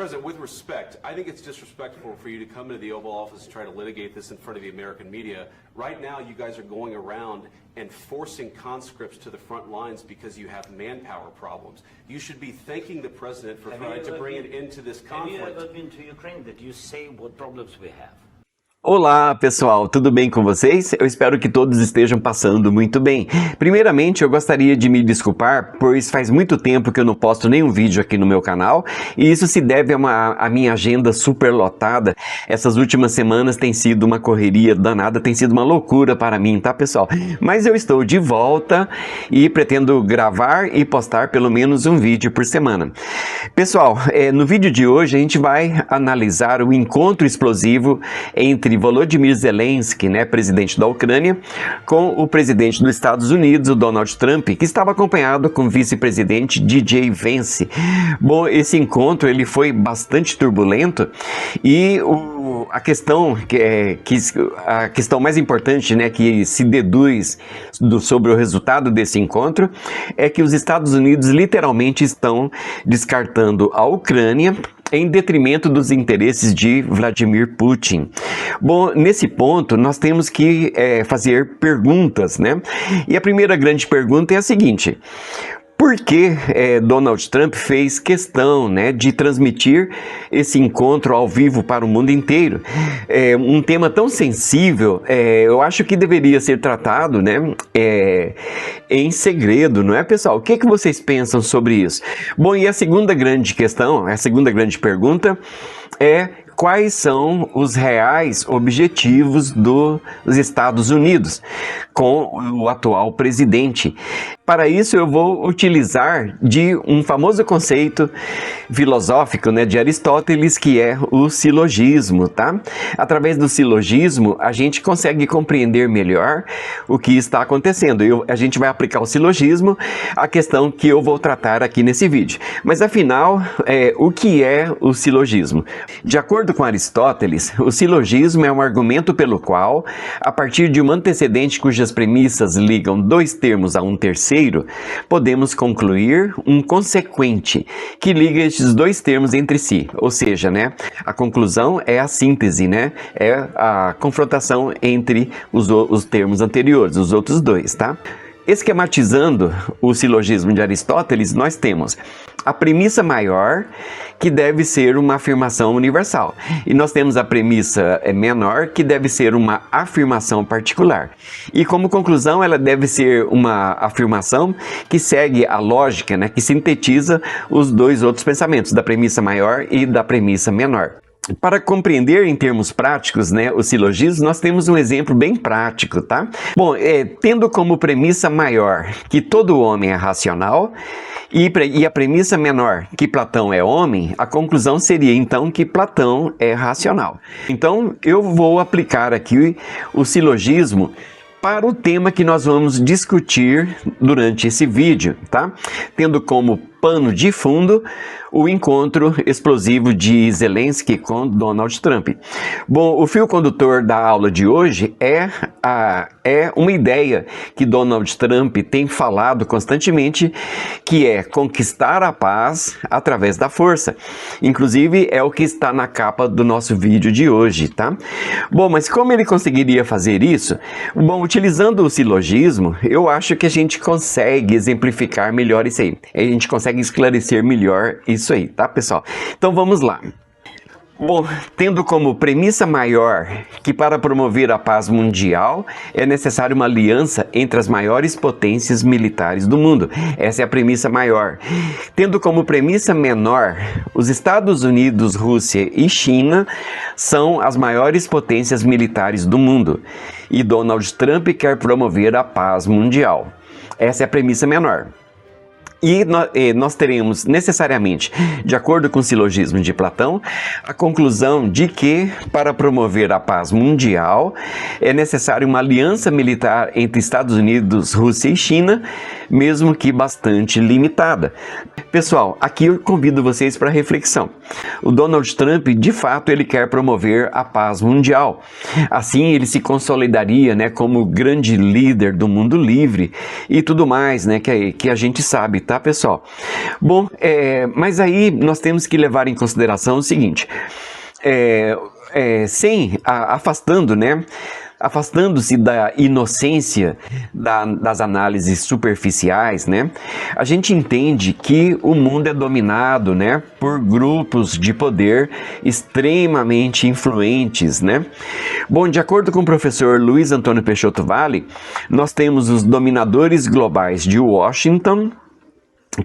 President, with respect, I think it's disrespectful for you to come into the Oval Office and try to litigate this in front of the American media. Right now, you guys are going around and forcing conscripts to the front lines because you have manpower problems. You should be thanking the President for trying to bring it into this conflict. Have you ever been to Ukraine that you say what problems we have? Olá pessoal, tudo bem com vocês? Eu espero que todos estejam passando muito bem. Primeiramente, eu gostaria de me desculpar, pois faz muito tempo que eu não posto nenhum vídeo aqui no meu canal, e isso se deve a minha agenda super lotada. Essas últimas semanas tem sido uma correria danada, tem sido uma loucura para mim, tá pessoal? Mas eu estou de volta e pretendo gravar e postar pelo menos um vídeo por semana. Pessoal, no vídeo de hoje a gente vai analisar o encontro explosivo entre Volodymyr Zelensky, presidente da Ucrânia, com o presidente dos Estados Unidos, o Donald Trump, que estava acompanhado com o vice-presidente DJ Vance. Bom, esse encontro ele foi bastante turbulento e a questão mais importante, que se deduz sobre o resultado desse encontro é que os Estados Unidos literalmente estão descartando a Ucrânia em detrimento dos interesses de Vladimir Putin. Bom, nesse ponto nós temos que fazer perguntas, E a primeira grande pergunta é a seguinte: por que Donald Trump fez questão de transmitir esse encontro ao vivo para o mundo inteiro? Um tema tão sensível, eu acho que deveria ser tratado em segredo, não é, pessoal? O que vocês pensam sobre isso? Bom, e a segunda grande questão, a segunda grande pergunta é: quais são os reais objetivos dos Estados Unidos com o atual presidente? Para isso eu vou utilizar de um famoso conceito filosófico de Aristóteles, que é o silogismo, tá? Através do silogismo a gente consegue compreender melhor o que está acontecendo. A gente vai aplicar o silogismo à questão que eu vou tratar aqui nesse vídeo. Mas afinal, o que é o silogismo? De acordo com Aristóteles, o silogismo é um argumento pelo qual, a partir de um antecedente cujas premissas ligam dois termos a um terceiro, podemos concluir um consequente que liga estes dois termos entre si. Ou seja, a conclusão é a síntese, é a confrontação entre os termos anteriores, os outros dois, tá? Esquematizando o silogismo de Aristóteles, nós temos a premissa maior, que deve ser uma afirmação universal. E nós temos a premissa menor, que deve ser uma afirmação particular. E como conclusão, ela deve ser uma afirmação que segue a lógica, que sintetiza os dois outros pensamentos, da premissa maior e da premissa menor. Para compreender em termos práticos, o silogismo, nós temos um exemplo bem prático, tá? Bom, tendo como premissa maior que todo homem é racional, e a premissa menor, que Platão é homem, a conclusão seria então que Platão é racional. Então eu vou aplicar aqui o silogismo para o tema que nós vamos discutir durante esse vídeo, tá? Tendo como pano de fundo o encontro explosivo de Zelensky com Donald Trump. Bom, o fio condutor da aula de hoje é uma ideia que Donald Trump tem falado constantemente, que é conquistar a paz através da força. Inclusive é o que está na capa do nosso vídeo de hoje, tá? Bom, mas como ele conseguiria fazer isso? Bom, utilizando o silogismo, eu acho que a gente consegue exemplificar melhor isso aí. A gente consegue esclarecer melhor isso aí, tá, pessoal? Então vamos lá. Bom, tendo como premissa maior que para promover a paz mundial é necessário uma aliança entre as maiores potências militares do mundo. Essa é a premissa maior. Tendo como premissa menor, os Estados Unidos, Rússia e China são as maiores potências militares do mundo. E Donald Trump quer promover a paz mundial. Essa é a premissa menor. E nós teremos necessariamente, de acordo com o silogismo de Platão, a conclusão de que, para promover a paz mundial, é necessário uma aliança militar entre Estados Unidos, Rússia e China, mesmo que bastante limitada. Pessoal, aqui eu convido vocês para reflexão. O Donald Trump, de fato, ele quer promover a paz mundial. Assim, ele se consolidaria, né, como grande líder do mundo livre e tudo mais, né, que a gente sabe, tá, pessoal? Bom, mas aí nós temos que levar em consideração o seguinte, afastando, né, afastando-se da inocência das análises superficiais, né? A gente entende que o mundo é dominado, né, por grupos de poder extremamente influentes, né? Bom, de acordo com o professor Luiz Antônio Peixoto Vale, nós temos os dominadores globais de Washington,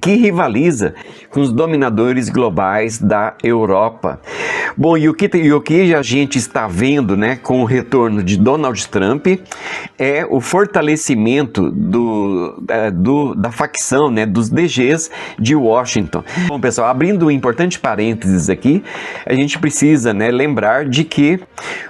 que rivaliza com os dominadores globais da Europa. Bom, e o que a gente está vendo, né, com o retorno de Donald Trump é o fortalecimento da facção, né, dos DGs de Washington. Bom, pessoal, abrindo um importante parênteses aqui, a gente precisa, né, lembrar de que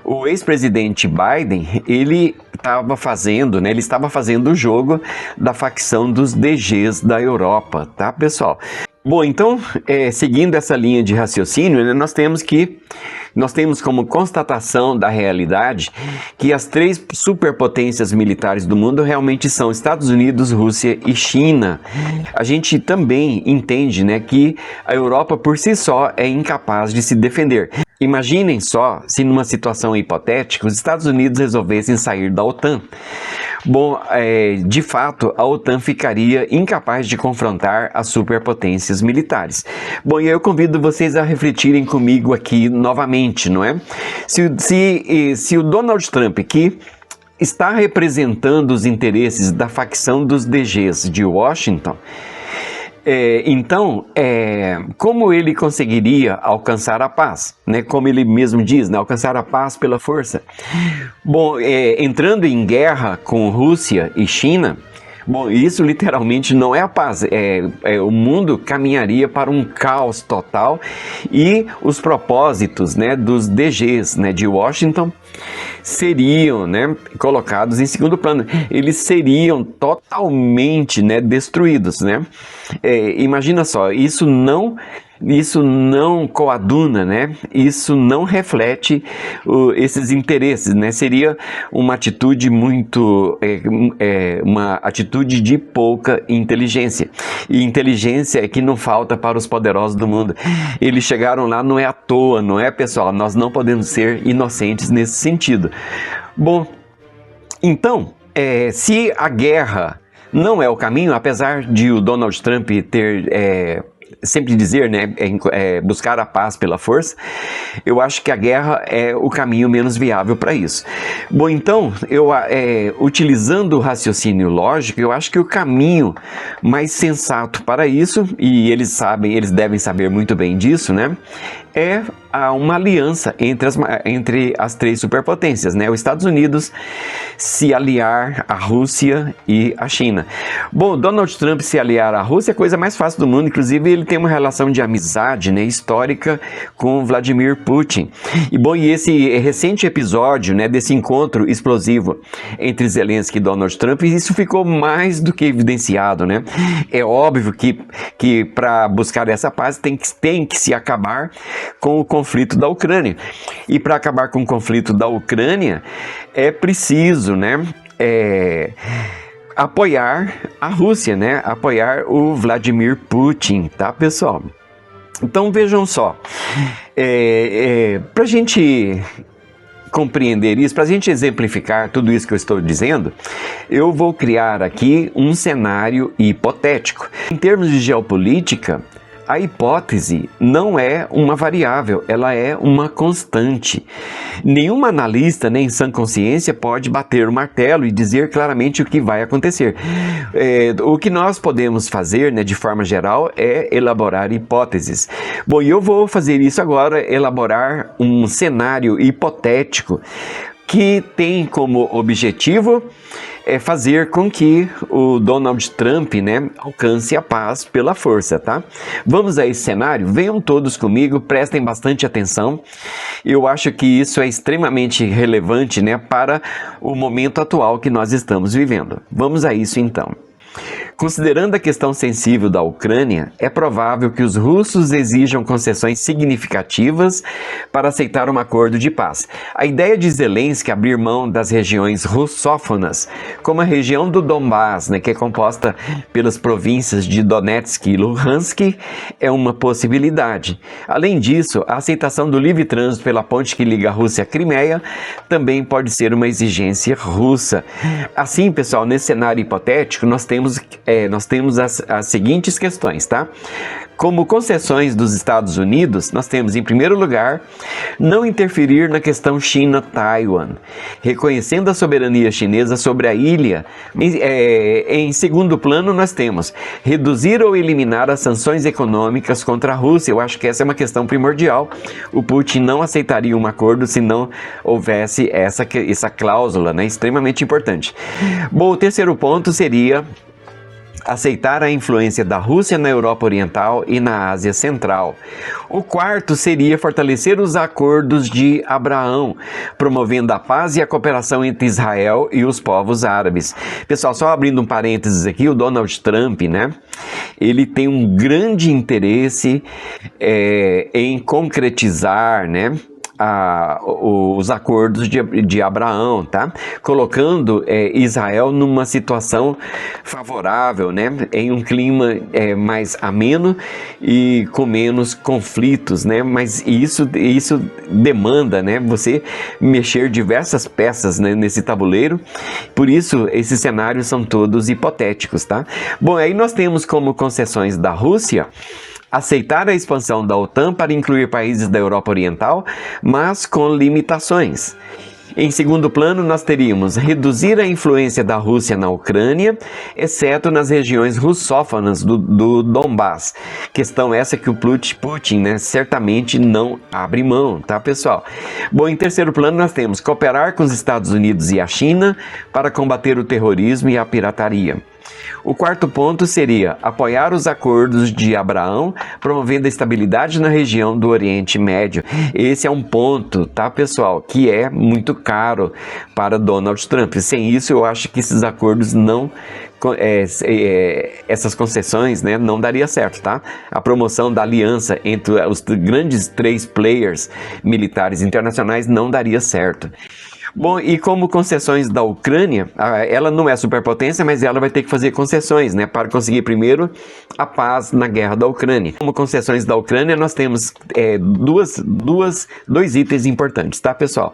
o ex-presidente Biden, ele estava fazendo o jogo da facção dos DGs da Europa, tá, pessoal? Bom, então, seguindo essa linha de raciocínio, né, nós temos como constatação da realidade que as 3 superpotências militares do mundo realmente são Estados Unidos, Rússia e China. A gente também entende, né, que a Europa por si só é incapaz de se defender. Imaginem só se numa situação hipotética os Estados Unidos resolvessem sair da OTAN. Bom, de fato, a OTAN ficaria incapaz de confrontar as superpotências militares. Bom, e eu convido vocês a refletirem comigo aqui novamente, não é? Se o Donald Trump, que está representando os interesses da facção dos DGs de Washington, então, como ele conseguiria alcançar a paz? Né? Como ele mesmo diz, né? Alcançar a paz pela força. Bom, entrando em guerra com Rússia e China, bom, isso literalmente não é a paz, o mundo caminharia para um caos total e os propósitos, né, dos DGs, né, de Washington seriam, né, colocados em segundo plano, eles seriam totalmente, né, destruídos, né? Imagina só, isso não coaduna, né? Isso não reflete esses interesses, né? Seria uma atitude uma atitude de pouca inteligência. E inteligência é que não falta para os poderosos do mundo. Eles chegaram lá não é à toa, não é, pessoal? Nós não podemos ser inocentes nesse sentido. Bom, então, se a guerra não é o caminho, apesar de o Donald Trump ter sempre dizer, né, buscar a paz pela força, eu acho que a guerra é o caminho menos viável para isso. Bom, então, utilizando o raciocínio lógico, eu acho que o caminho mais sensato para isso, e eles devem saber muito bem disso, né, é uma aliança entre as 3 superpotências, né? Os Estados Unidos se aliar à Rússia e à China. Bom, Donald Trump se aliar à Rússia é a coisa mais fácil do mundo, inclusive ele tem uma relação de amizade, né, histórica com Vladimir Putin. E esse recente episódio, né, desse encontro explosivo entre Zelensky e Donald Trump, isso ficou mais do que evidenciado, né? É óbvio que para buscar essa paz tem que se acabar com o conflito da Ucrânia. E para acabar com o conflito da Ucrânia, é preciso, né, apoiar a Rússia, né, apoiar o Vladimir Putin, tá, pessoal? Então vejam só, para a gente compreender isso, para a gente exemplificar tudo isso que eu estou dizendo, eu vou criar aqui um cenário hipotético. Em termos de geopolítica, a hipótese não é uma variável, ela é uma constante. Nenhum analista, nem em sã consciência, pode bater o martelo e dizer claramente o que vai acontecer. O que nós podemos fazer, né, de forma geral, é elaborar hipóteses. Bom, e eu vou fazer isso agora, elaborar um cenário hipotético que tem como objetivo fazer com que o Donald Trump, né, alcance a paz pela força, tá? Vamos a esse cenário? Venham todos comigo, prestem bastante atenção. Eu acho que isso é extremamente relevante, né, para o momento atual que nós estamos vivendo. Vamos a isso então. Considerando a questão sensível da Ucrânia, é provável que os russos exijam concessões significativas para aceitar um acordo de paz. A ideia de Zelensky abrir mão das regiões russófonas, como a região do Donbás, né, que é composta pelas províncias de Donetsk e Luhansk, é uma possibilidade. Além disso, a aceitação do livre trânsito pela ponte que liga a Rússia à Crimeia também pode ser uma exigência russa. Assim, pessoal, nesse cenário hipotético, nós temos as seguintes questões, tá? Como concessões dos Estados Unidos, nós temos, em primeiro lugar, não interferir na questão China-Taiwan, reconhecendo a soberania chinesa sobre a ilha. Em segundo plano, nós temos reduzir ou eliminar as sanções econômicas contra a Rússia. Eu acho que essa é uma questão primordial. O Putin não aceitaria um acordo se não houvesse essa cláusula, né, extremamente importante. Bom, o terceiro ponto seria aceitar a influência da Rússia na Europa Oriental e na Ásia Central. O quarto seria fortalecer os acordos de Abraão, promovendo a paz e a cooperação entre Israel e os povos árabes. Pessoal, só abrindo um parênteses aqui, o Donald Trump, né? Ele tem um grande interesse em concretizar, né, os acordos de Abraão, tá? Colocando Israel numa situação favorável, né? Em um clima mais ameno e com menos conflitos, né? Mas isso demanda, né, você mexer diversas peças, né, nesse tabuleiro. Por isso, esses cenários são todos hipotéticos, tá? Bom, aí nós temos como concessões da Rússia aceitar a expansão da OTAN para incluir países da Europa Oriental, mas com limitações. Em segundo plano, nós teríamos reduzir a influência da Rússia na Ucrânia, exceto nas regiões russófonas do Donbás. Questão essa que o Putin, né, certamente não abre mão, tá, pessoal? Bom, em terceiro plano, nós temos cooperar com os Estados Unidos e a China para combater o terrorismo e a pirataria. O quarto ponto seria apoiar os acordos de Abraão, promovendo a estabilidade na região do Oriente Médio. Esse é um ponto, tá, pessoal, que é muito caro para Donald Trump. Sem isso, eu acho que esses acordos não... essas concessões, né, não daria certo, tá? A promoção da aliança entre os grandes três players militares internacionais não daria certo. Bom, e como concessões da Ucrânia, ela não é superpotência, mas ela vai ter que fazer concessões, né, para conseguir primeiro a paz na guerra da Ucrânia. Como concessões da Ucrânia, nós temos dois itens importantes, tá, pessoal?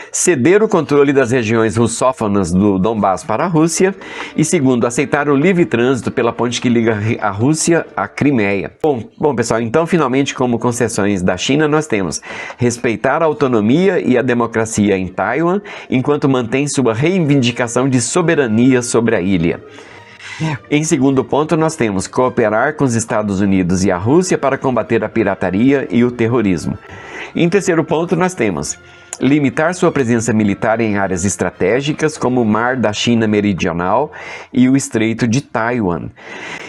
Ceder o controle das regiões russófonas do Donbás para a Rússia e, segundo, aceitar o livre trânsito pela ponte que liga a Rússia à Crimeia. Bom, pessoal, então, finalmente, como concessões da China, nós temos respeitar a autonomia e a democracia em Taiwan, enquanto mantém sua reivindicação de soberania sobre a ilha. Em segundo ponto, nós temos cooperar com os Estados Unidos e a Rússia para combater a pirataria e o terrorismo. Em terceiro ponto, nós temos limitar sua presença militar em áreas estratégicas como o Mar da China Meridional e o Estreito de Taiwan.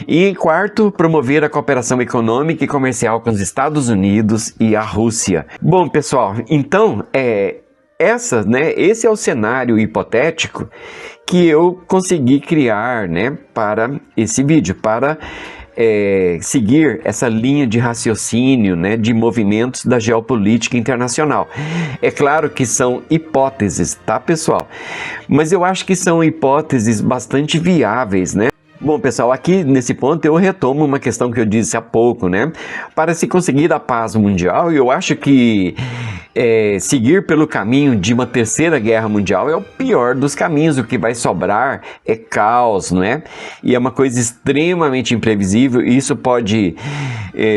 E em quarto, promover a cooperação econômica e comercial com os Estados Unidos e a Rússia. Bom, pessoal, então, esse é o cenário hipotético que eu consegui criar, né, para esse vídeo, para seguir essa linha de raciocínio, né, de movimentos da geopolítica internacional. É claro que são hipóteses, tá, pessoal? Mas eu acho que são hipóteses bastante viáveis, né? Bom, pessoal, aqui nesse ponto eu retomo uma questão que eu disse há pouco, né? Para se conseguir a paz mundial, eu acho que seguir pelo caminho de uma terceira guerra mundial é o pior dos caminhos. O que vai sobrar é caos, não é? E é uma coisa extremamente imprevisível e isso pode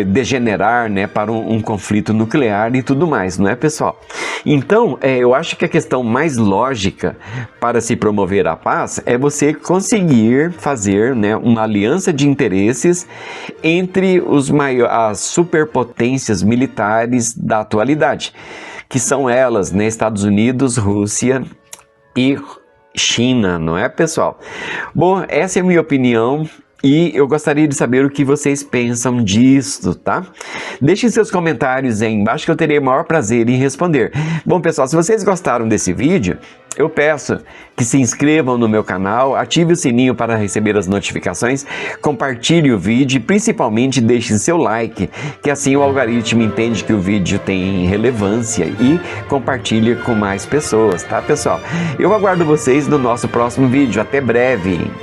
degenerar, né, para um conflito nuclear e tudo mais, não é, pessoal? Então, eu acho que a questão mais lógica para se promover a paz é você conseguir fazer, né, uma aliança de interesses entre as superpotências militares da atualidade, que são elas, né, Estados Unidos, Rússia e China, não é, pessoal? Bom, essa é a minha opinião E eu gostaria de saber o que vocês pensam disso, tá? Deixem seus comentários aí embaixo que eu terei o maior prazer em responder. Bom, pessoal, se vocês gostaram desse vídeo, eu peço que se inscrevam no meu canal, ative o sininho para receber as notificações, compartilhe o vídeo e principalmente deixe seu like, que assim o algoritmo entende que o vídeo tem relevância e compartilhe com mais pessoas, tá, pessoal? Eu aguardo vocês no nosso próximo vídeo. Até breve!